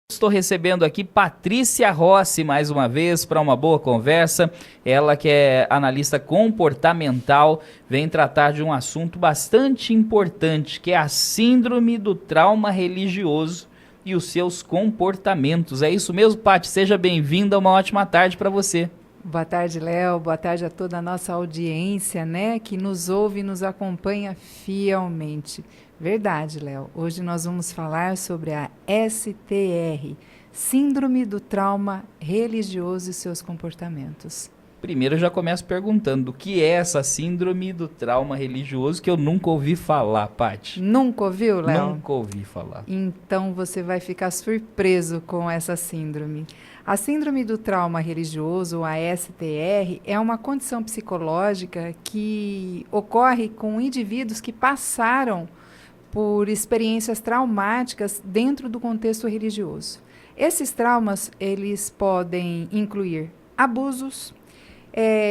Estou recebendo aqui Patrícia Rossi mais uma vez para uma boa conversa. Ela que é analista comportamental, vem tratar de um assunto bastante importante, que é a síndrome do trauma religioso e os seus comportamentos. É isso mesmo, Paty? Seja bem-vinda, uma ótima tarde para você. Boa tarde, Léo. Boa tarde a toda a nossa audiência, né, que nos ouve e nos acompanha fielmente. Verdade, Léo. Hoje nós vamos falar sobre a STR, Síndrome do Trauma Religioso e seus comportamentos. Primeiro eu já começo perguntando o que é essa síndrome do trauma religioso que eu nunca ouvi falar, Paty. Nunca ouviu, Léo? Nunca ouvi falar. Então você vai ficar surpreso com essa síndrome. A síndrome do trauma religioso, a STR, é uma condição psicológica que ocorre com indivíduos que passaram por experiências traumáticas dentro do contexto religioso. Esses traumas, eles podem incluir abusos,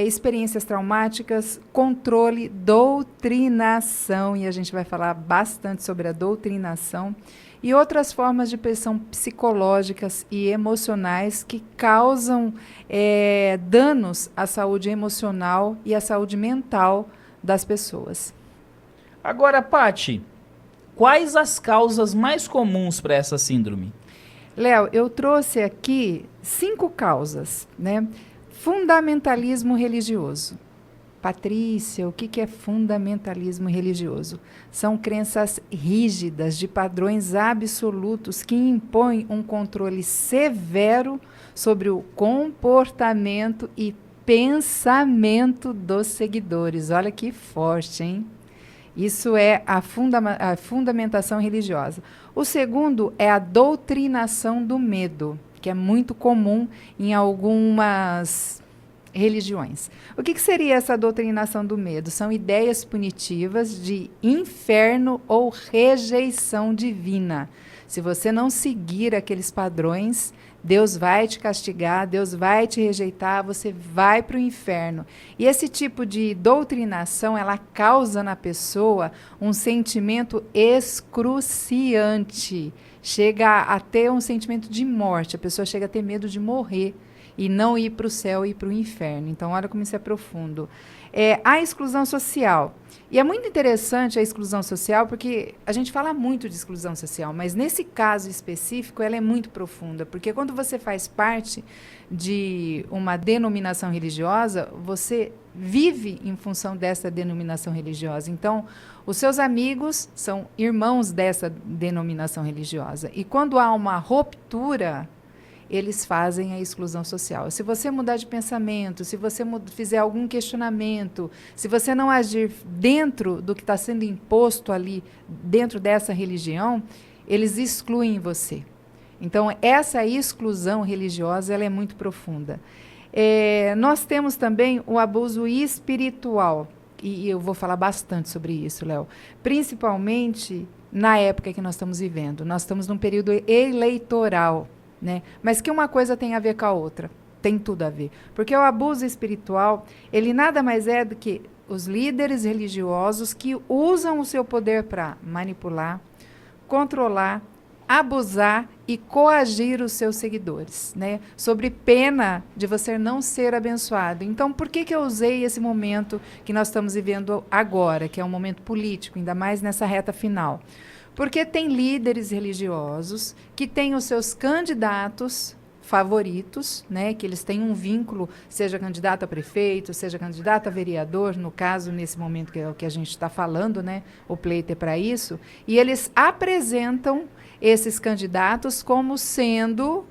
experiências traumáticas, controle, doutrinação, e a gente vai falar bastante sobre a doutrinação, e outras formas de pressão psicológicas e emocionais que causam danos à saúde emocional e à saúde mental das pessoas. Agora, Paty, quais as causas mais comuns para essa síndrome? Léo, eu trouxe aqui 5 causas, né? Fundamentalismo religioso. Patrícia, o que é fundamentalismo religioso? São crenças rígidas de padrões absolutos que impõem um controle severo sobre o comportamento e pensamento dos seguidores. Olha que forte, hein? Isso é a fundamentação religiosa. O segundo é a doutrinação do medo, que é muito comum em algumas religiões. O que seria essa doutrinação do medo? São ideias punitivas de inferno ou rejeição divina. Se você não seguir aqueles padrões, Deus vai te castigar, Deus vai te rejeitar, você vai para o inferno. E esse tipo de doutrinação, ela causa na pessoa um sentimento excruciante. Chega a ter um sentimento de morte, a pessoa chega a ter medo de morrer e não ir para o céu e para o inferno. Então, olha como isso é profundo. A exclusão social. E é muito interessante a exclusão social, porque a gente fala muito de exclusão social, mas nesse caso específico ela é muito profunda, porque quando você faz parte de uma denominação religiosa, você vive em função dessa denominação religiosa. Então, os seus amigos são irmãos dessa denominação religiosa. E quando há uma ruptura, eles fazem a exclusão social. Se você mudar de pensamento, se você fizer algum questionamento, se você não agir dentro do que está sendo imposto ali, dentro dessa religião, eles excluem você. Então, essa exclusão religiosa ela é muito profunda. Nós temos também o abuso espiritual, e eu vou falar bastante sobre isso, Léo, principalmente na época que nós estamos vivendo. Nós estamos num período eleitoral, né? Mas que uma coisa tem a ver com a outra, tem tudo a ver. Porque o abuso espiritual, ele nada mais é do que os líderes religiosos que usam o seu poder para manipular, controlar, abusar e coagir os seus seguidores, né? Sobre pena de você não ser abençoado. Então, por que eu usei esse momento que nós estamos vivendo agora, que é um momento político, ainda mais nessa reta final? Porque tem líderes religiosos que têm os seus candidatos favoritos, né, que eles têm um vínculo, seja candidato a prefeito, seja candidato a vereador, no caso, nesse momento que é o que a gente está falando, né, o pleito é para isso, e eles apresentam esses candidatos como sendo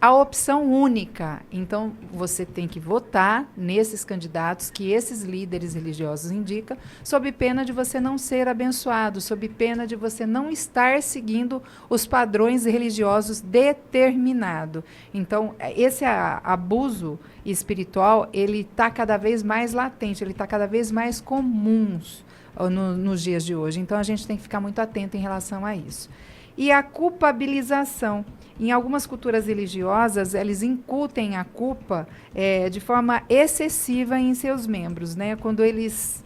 a opção única. Então, você tem que votar nesses candidatos que esses líderes religiosos indicam, sob pena de você não ser abençoado, sob pena de você não estar seguindo os padrões religiosos determinados. Então, esse abuso espiritual, ele está cada vez mais latente, ele está cada vez mais comum nos dias de hoje. Então, a gente tem que ficar muito atento em relação a isso. E a culpabilização. Em algumas culturas religiosas, eles incutem a culpa de forma excessiva em seus membros, né? Quando eles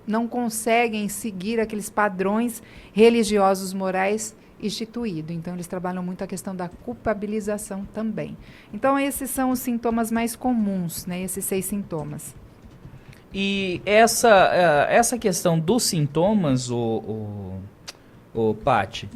não conseguem seguir aqueles padrões religiosos morais instituído. Então, eles trabalham muito a questão da culpabilização também. Então, esses são os sintomas mais comuns, né? Esses 6 sintomas. E essa questão dos sintomas, Paty,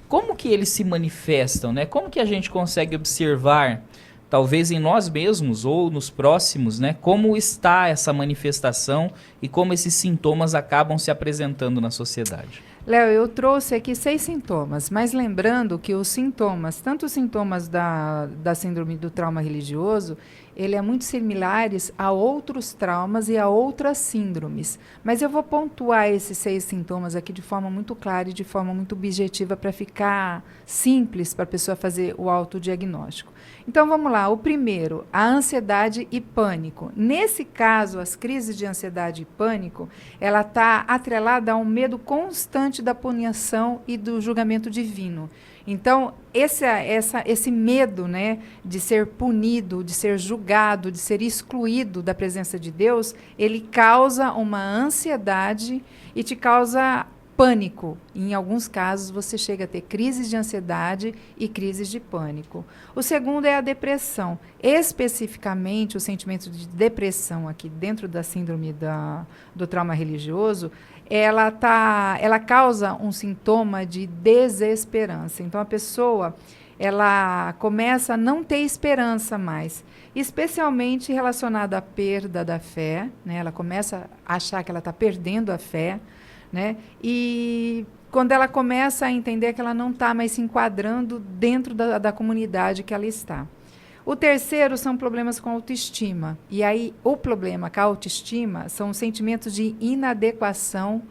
como que eles se manifestam, né? Como que a gente consegue observar, talvez em nós mesmos ou nos próximos, né? Como está essa manifestação e como esses sintomas acabam se apresentando na sociedade? Léo, eu trouxe aqui 6 sintomas, mas lembrando que os sintomas, tanto os sintomas da síndrome do trauma religioso, ele é muito similares a outros traumas e a outras síndromes. Mas eu vou pontuar esses 6 sintomas aqui de forma muito clara e de forma muito objetiva para ficar simples para a pessoa fazer o autodiagnóstico. Então, vamos lá. O primeiro, a ansiedade e pânico. Nesse caso, as crises de ansiedade e pânico, ela está atrelada a um medo constante da punição e do julgamento divino. Então, esse medo, né, de ser punido, de ser julgado, de ser excluído da presença de Deus, ele causa uma ansiedade e te causa pânico. Em alguns casos, você chega a ter crises de ansiedade e crises de pânico. O segundo é a depressão. Especificamente, o sentimento de depressão aqui dentro da síndrome do trauma religioso, ela causa um sintoma de desesperança. Então, a pessoa ela começa a não ter esperança mais, especialmente relacionada à perda da fé, né? Ela começa a achar que ela está perdendo a fé, né? E quando ela começa a entender que ela não está mais se enquadrando dentro da comunidade que ela está. O terceiro são problemas com autoestima. E aí, o problema com a autoestima são os sentimentos de inadequação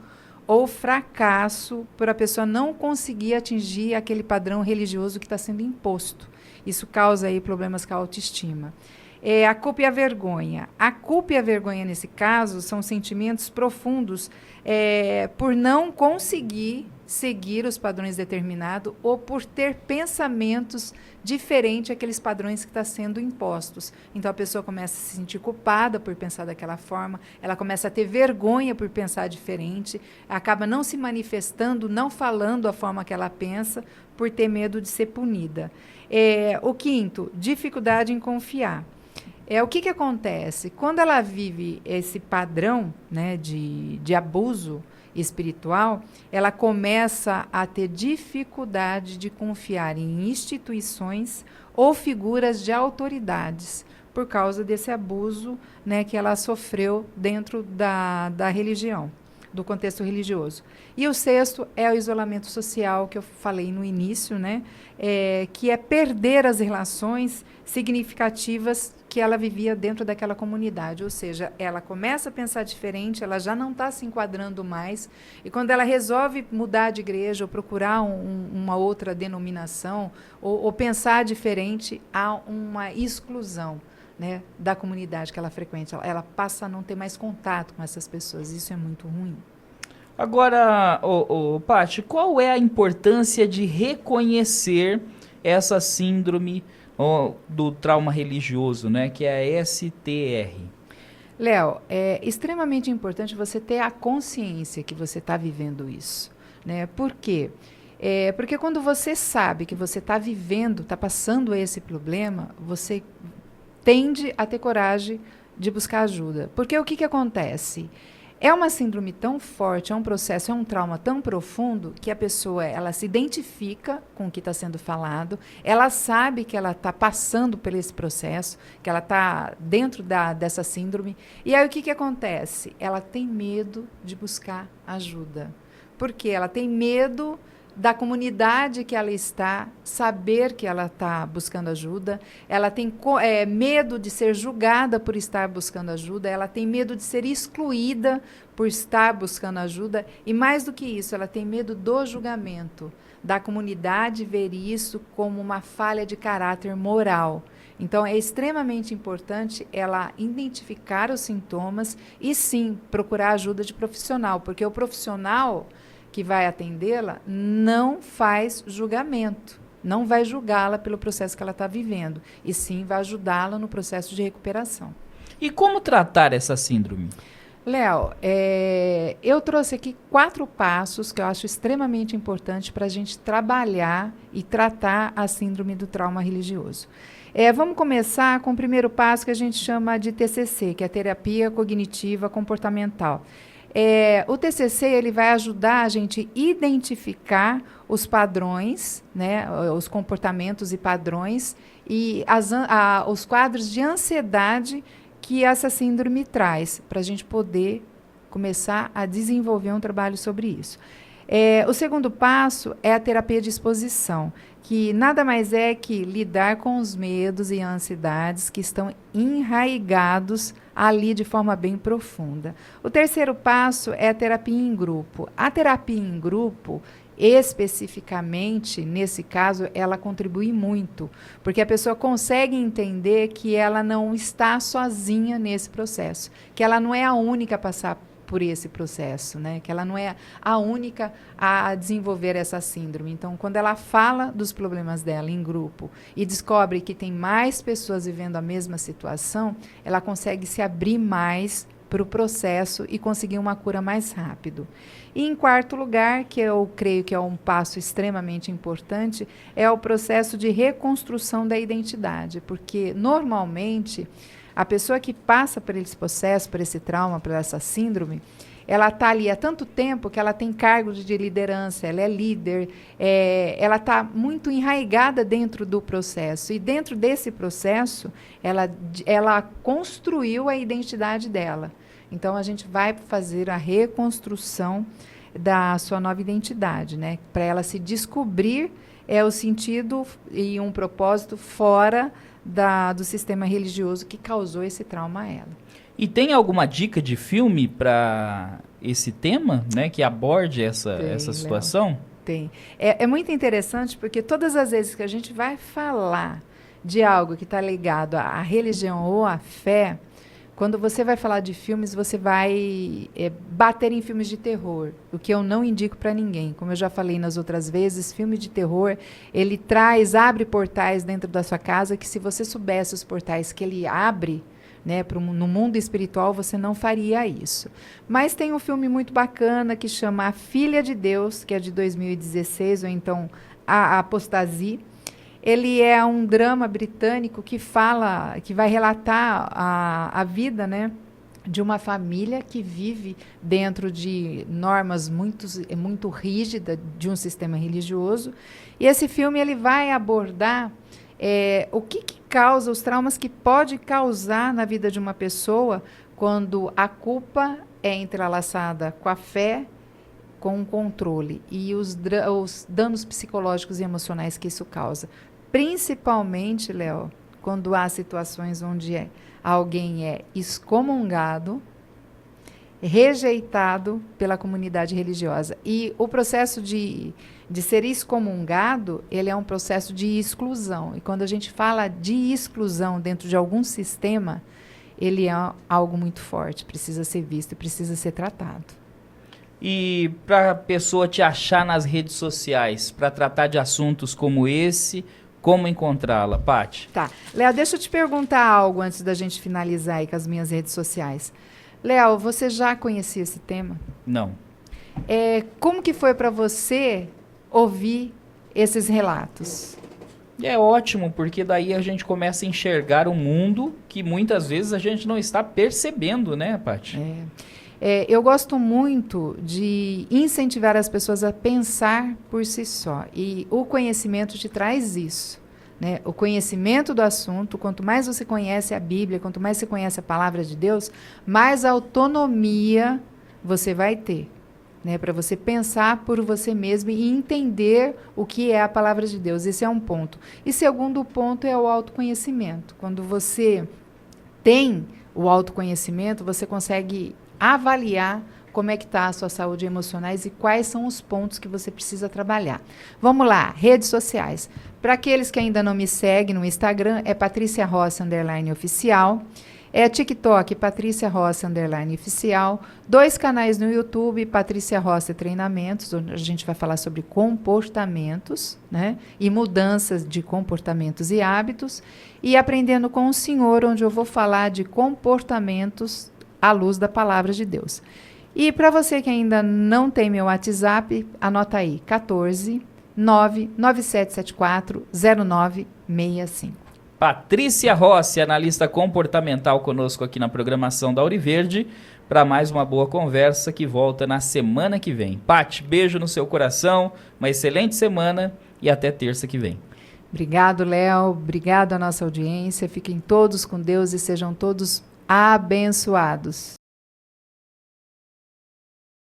ou fracasso por a pessoa não conseguir atingir aquele padrão religioso que está sendo imposto. Isso causa aí problemas com a autoestima. A culpa e a vergonha. A culpa e a vergonha, nesse caso, são sentimentos profundos por não conseguir seguir os padrões determinados ou por ter pensamentos diferentes daqueles padrões que estão sendo impostos. Então, a pessoa começa a se sentir culpada por pensar daquela forma, ela começa a ter vergonha por pensar diferente, acaba não se manifestando, não falando a forma que ela pensa, por ter medo de ser punida. O quinto, dificuldade em confiar. O que acontece? Quando ela vive esse padrão, né, de abuso espiritual, ela começa a ter dificuldade de confiar em instituições ou figuras de autoridades por causa desse abuso, né, que ela sofreu dentro da religião, do contexto religioso. E o sexto é o isolamento social, que eu falei no início, né, que é perder as relações significativas que ela vivia dentro daquela comunidade, ou seja, ela começa a pensar diferente, ela já não está se enquadrando mais, e quando ela resolve mudar de igreja ou procurar uma outra denominação, ou pensar diferente, há uma exclusão, né, da comunidade que ela frequenta, ela passa a não ter mais contato com essas pessoas, isso é muito ruim. Agora, Paty, qual é a importância de reconhecer essa síndrome do trauma religioso, né, que é a STR? Léo, é extremamente importante você ter a consciência que você está vivendo isso, né? Por quê? Porque quando você sabe que você está vivendo, está passando esse problema, você tende a ter coragem de buscar ajuda. Porque o que acontece? É uma síndrome tão forte, é um processo, é um trauma tão profundo que a pessoa ela se identifica com o que está sendo falado, ela sabe que ela está passando por esse processo, que ela está dentro dessa síndrome. E aí o que acontece? Ela tem medo de buscar ajuda. Por quê? Ela tem medo da comunidade que ela está, saber que ela está buscando ajuda, ela tem medo de ser julgada por estar buscando ajuda, ela tem medo de ser excluída por estar buscando ajuda, e mais do que isso, ela tem medo do julgamento, da comunidade ver isso como uma falha de caráter moral. Então, é extremamente importante ela identificar os sintomas e, sim, procurar ajuda de profissional, porque o profissional que vai atendê-la não faz julgamento, não vai julgá-la pelo processo que ela está vivendo, e sim vai ajudá-la no processo de recuperação. E como tratar essa síndrome? Léo, eu trouxe aqui 4 passos que eu acho extremamente importante para a gente trabalhar e tratar a síndrome do trauma religioso. Vamos começar com o primeiro passo que a gente chama de TCC, que é a terapia cognitiva comportamental. O TCC ele vai ajudar a gente a identificar os padrões, né, os comportamentos e padrões e os quadros de ansiedade que essa síndrome traz, para a gente poder começar a desenvolver um trabalho sobre isso. O segundo passo é a terapia de exposição, que nada mais é que lidar com os medos e ansiedades que estão enraigados ali de forma bem profunda. O terceiro passo é a terapia em grupo. A terapia em grupo, especificamente, nesse caso, ela contribui muito, porque a pessoa consegue entender que ela não está sozinha nesse processo, que ela não é a única a passar por esse processo, né? Que ela não é a única a desenvolver essa síndrome. Então, quando ela fala dos problemas dela em grupo e descobre que tem mais pessoas vivendo a mesma situação, ela consegue se abrir mais para o processo e conseguir uma cura mais rápido. E em quarto lugar, que eu creio que é um passo extremamente importante, é o processo de reconstrução da identidade, porque normalmente a pessoa que passa por esse processo, por esse trauma, por essa síndrome, ela está ali há tanto tempo que ela tem cargo de liderança, ela é líder, ela está muito enraizada dentro do processo. E dentro desse processo, ela construiu a identidade dela. Então, a gente vai fazer a reconstrução da sua nova identidade, né? Para ela se descobrir o sentido e um propósito fora do sistema religioso que causou esse trauma a ela. E tem alguma dica de filme para esse tema, né, que aborde essa situação? Léo, tem. É muito interessante porque todas as vezes que a gente vai falar de algo que está ligado à religião ou à fé, quando você vai falar de filmes, você vai bater em filmes de terror, o que eu não indico para ninguém. Como eu já falei nas outras vezes, filme de terror, ele abre portais dentro da sua casa que se você soubesse os portais que ele abre, né, no mundo espiritual, você não faria isso. Mas tem um filme muito bacana que chama A Filha de Deus, que é de 2016, ou então A Apostasia. Ele é um drama britânico que vai relatar a vida, né, de uma família que vive dentro de normas muito rígidas de um sistema religioso. E esse filme ele vai abordar o que causa, os traumas que pode causar na vida de uma pessoa quando a culpa é entrelaçada com a fé, com o controle e os danos psicológicos e emocionais que isso causa. Principalmente, Léo, quando há situações onde alguém é excomungado, rejeitado pela comunidade religiosa. E o processo de ser excomungado, ele é um processo de exclusão. E quando a gente fala de exclusão dentro de algum sistema, ele é algo muito forte, precisa ser visto e precisa ser tratado. E para a pessoa te achar nas redes sociais, para tratar de assuntos como esse, como encontrá-la, Paty? Tá. Léo, deixa eu te perguntar algo antes da gente finalizar aí com as minhas redes sociais. Léo, você já conhecia esse tema? Não. Como que foi para você ouvir esses relatos? É ótimo, porque daí a gente começa a enxergar um mundo que muitas vezes a gente não está percebendo, né, Paty? Eu gosto muito de incentivar as pessoas a pensar por si só. E o conhecimento te traz isso, né? O conhecimento do assunto, quanto mais você conhece a Bíblia, quanto mais você conhece a palavra de Deus, mais autonomia você vai ter, né? Para você pensar por você mesmo e entender o que é a palavra de Deus. Esse é um ponto. E segundo ponto é o autoconhecimento. Quando você tem o autoconhecimento, você consegue avaliar como é que está a sua saúde emocionais e quais são os pontos que você precisa trabalhar. Vamos lá, redes sociais. Para aqueles que ainda não me seguem no Instagram, é Patrícia Rossi _oficial. TikTok, Patrícia Rossi _oficial. 2 canais no YouTube, Patrícia Rossi Treinamentos, onde a gente vai falar sobre comportamentos, né? E mudanças de comportamentos e hábitos. E Aprendendo com o Senhor, onde eu vou falar de comportamentos à luz da palavra de Deus. E para você que ainda não tem meu WhatsApp, anota aí, 14 99774 0965. Patrícia Rossi, analista comportamental, conosco aqui na programação da Auriverde, para mais uma boa conversa que volta na semana que vem. Pati, beijo no seu coração, uma excelente semana e até terça que vem. Obrigado, Léo. Obrigado à nossa audiência. Fiquem todos com Deus e sejam todos abençoados.